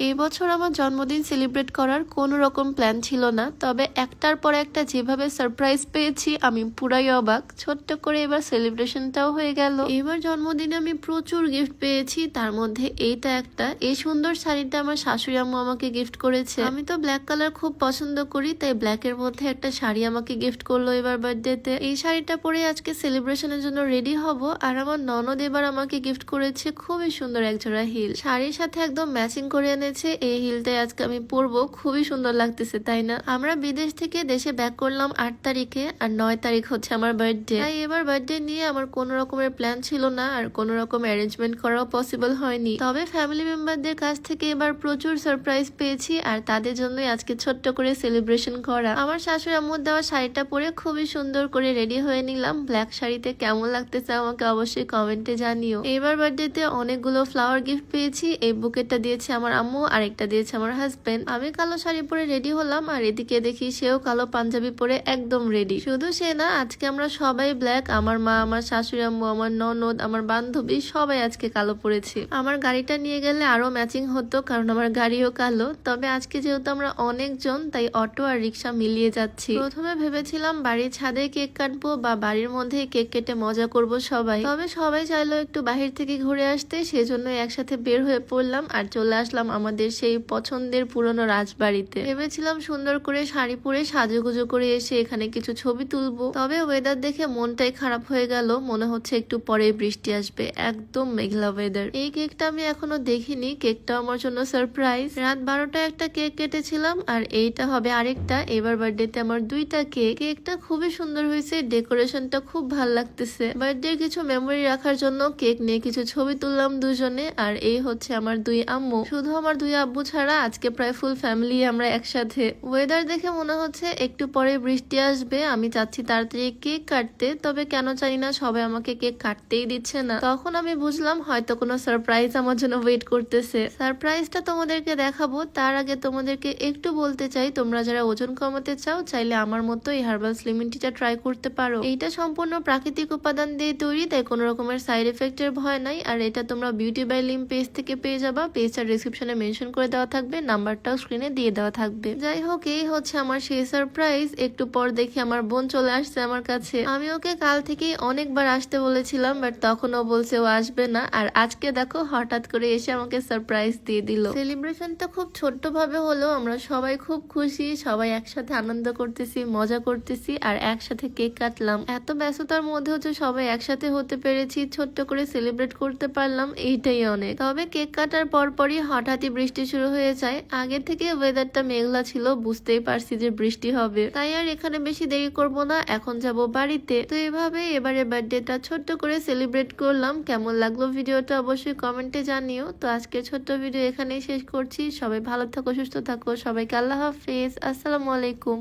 এই বছর আমার জন্মদিন সেলিব্রেট করার কোনো রকম প্ল্যান ছিল না, তবে একটার পর একটা যেভাবে সারপ্রাইজ পেয়েছি আমি পুরাই অবাক। ছোট্ট করে এবার সেলিব্রেশনটাও হয়ে গেল। এবার জন্মদিনে আমি প্রচুর গিফট পেয়েছি, তার মধ্যে এইটা একটা। এই সুন্দর শাড়িটা আমার শাশুড়ি আম্মু আমাকে গিফট করেছে। আমি তো ব্ল্যাক কালার খুব পছন্দ করি, তাই ব্ল্যাকের মধ্যে একটা শাড়ি আমাকে গিফট করলো এবার বার্থডেতে। এই শাড়িটা পরে আজকে সেলিব্রেশনের জন্য রেডি হব। আর আমার ননদ এবার আমাকে গিফট করেছে খুবই সুন্দর একজোড়া হিল, শাড়ির সাথে একদম ম্যাচিং করে এনেছে। এই হিলটাই আজকে আমি পরবো, খুবই সুন্দর লাগতেছে তাই না? আমরা বিদেশ থেকে দেশে ব্যাক করলাম 8 তারিখে, আর 9 তারিখ হচ্ছে আমার বার্থডে। তাই এবার বার্থডে নিয়ে আমার কোনো রকমের প্ল্যান ছিল না, আর কোনো রকম অ্যারেঞ্জমেন্ট করাও পসিবল হয়নি। তবে ফ্যামিলি মেম্বারদের কাছ থেকে এবার প্রচুর সারপ্রাইজ পেয়েছি, আর তাদের জন্যই আজকে ছোট্ট করে সেলিব্রেশন করা। আমার শাশুড়ি আম্মুর দেওয়া শাড়িটা পরে খুবই সুন্দর করে রেডি হয়ে নিলাম। ব্ল্যাক শাড়িতে কেমন লাগতেছে আমাকে অবশ্যই কমেন্টে জানিও। এবার বার্থডেতে অনেকগুলো ফ্লাওয়ার গিফট পেয়েছি। এই বুকেটটা দিয়েছে আমার আম্মু, আরেকটা দিয়েছে আমার হাজবেন্ড। আমি কালো শাড়ি পরে রেডি হলাম, আর এদিকে দেখি সেও কালো পাঞ্জাবি পরে একদম রেডি। শুধু সে না, আজকে আমরা সবাই ব্ল্যাক। আমার মা, আমার শাশুড়ি আম্মু, আমার ননদ, আমার বান্ধবী সবাই আজকে কালো পরেছি। আমার গাড়িটা নিয়ে গেলে আরো ম্যাচিং হতো, কারণ আমার গাড়িও কালো। তবে আজকে যেহেতু আমরা অনেকজন, তাই অটো আর রিক্সা মিলিয়ে যাচ্ছি। প্রথমে ভেবেছিলাম বাড়ির ছাদে কেক কাটবো বা বাড়ির মধ্যে কেক কেটে মজা করব সবাই। তবে সবাই চাইলো একটু বাহির থেকে ঘুরে আসতে, সেজন্য একসাথে বের হয়ে পড়লাম আর চলে আসলাম আমাদের সেই পছন্দের পুরনো রাজবাড়িতে। ভেবেছিলাম সুন্দর করে শাড়ি পরে সাজুগুজু করে এসে এখানে কিছু ছবি তুলবো, তবে ওয়েদার দেখে মনটাই খারাপ হয়ে গেল। মনে হচ্ছে একটু পরে বৃষ্টি আসবে, একদম মেঘলা ওয়েদার। এই কেকটা আমি এখনো দেখিনি, কেকটা আমার জন্য সারপ্রাইজ। রাত 12টায় একটা কেক কেটেছিলাম, আর এইটা হবে আরেকটা। এবার বার্থডেতে আমার 2টা কেক। কেকটা খুবই সুন্দর হয়েছে, ডেকোরেশনটা খুব ভালো লাগতেছে। বার্থডে কিছু মেমোরি রাখার জন্য কেক নিয়ে কিছু ছবি তুললাম দুজনে। আর এই হচ্ছে আমার 2 আম্মু। শুধু আমার 2 আব্বু ছাড়া আজকে প্রায় ফুল ফ্যামিলি আমরা একসাথে। ওয়েদার দেখে মনে হচ্ছে একটু পরে বৃষ্টি আসবে। আমি চাচ্ছি তাড়াতাড়ি কেক কাটতে, তবে কেন জানি না সবাই আমাকে কেক কাটতেই দিচ্ছে না। তখন আমি বুঝলাম হয়তো কোনো সারপ্রাইজ আমার জন্য ওয়েট করতেছে। সারপ্রাইজটা তোমাদেরকে দেখাবো, তার আগে তোমাদেরকে একটু বলতে চাই, তোমরা যারা ওজন কমাতে চাও চাইলে আমার মতো এই হার্বাল স্লিমিং টিটা ট্রাই করতে পারো। এইটা সম্পূর্ণ প্রাকৃতিক উপাদান দিয়ে তৈরি, তাই কোনো রকমের সাইড এফেক্টের ভয় নাই। আর এটা তোমরা বিউটি বাই লিম পেজ থেকে পেয়ে যাবা। পেজটা ডিসক্রিপশনে মেনশন করে দেওয়া থাকবে, নাম্বারটাও স্ক্রিনে দিয়ে দেওয়া থাকবে। যাই হোক, এই হচ্ছে আমার সেই সারপ্রাইজ। একটু পর দেখি আমার বোন চলে আসছে আমার কাছে। আমি ওকে কাল থেকেই অনেকবার আসতে বলেছিলাম, বাট তখন ও বলছে ও আসবে না। আর আজকে দেখো হঠাৎ করে এসে আমাকে সারপ্রাইজ দিয়ে দিল। সেলিব্রেশনটা খুব ছোট্ট ভাবে হলো, আমরা সবাই খুব খুশি, সবাই একসাথে আনন্দ করতেছি, মজা করতেছি, আর একসাথে কেক কাটলাম। এত ব্যস্ততার মধ্যে হচ্ছে সবাই একসাথে হতে পেরেছি, ছোট্ট করে সেলিব্রেট করতে পারলাম, এইটাই অনেক। তবে কেক কাটার পরপরই হঠাৎই বৃষ্টি শুরু হয়ে যায়। আগে থেকে ওয়েদারটা মেঘলা ছিল, বুঝতেই পারছি যে বৃষ্টি হবে, তাই আর এখানে বেশি দেরি করব না, এখন যাব বাড়িতে। তো এভাবে এবারে বার্থডেটা ছোট্ট করে সেলিব্রেট করলাম। কেমন লাগলো ভিডিওটা অবশ্যই কমেন্টে জানিও। তো আজকে ছোট্ট ভিডিও এখানেই শেষ করছি। সবাই ভালো থাকো, সুস্থ থাকো, সবাইকে আল্লাহ হাফেজ, আসসালামু আলাইকুম।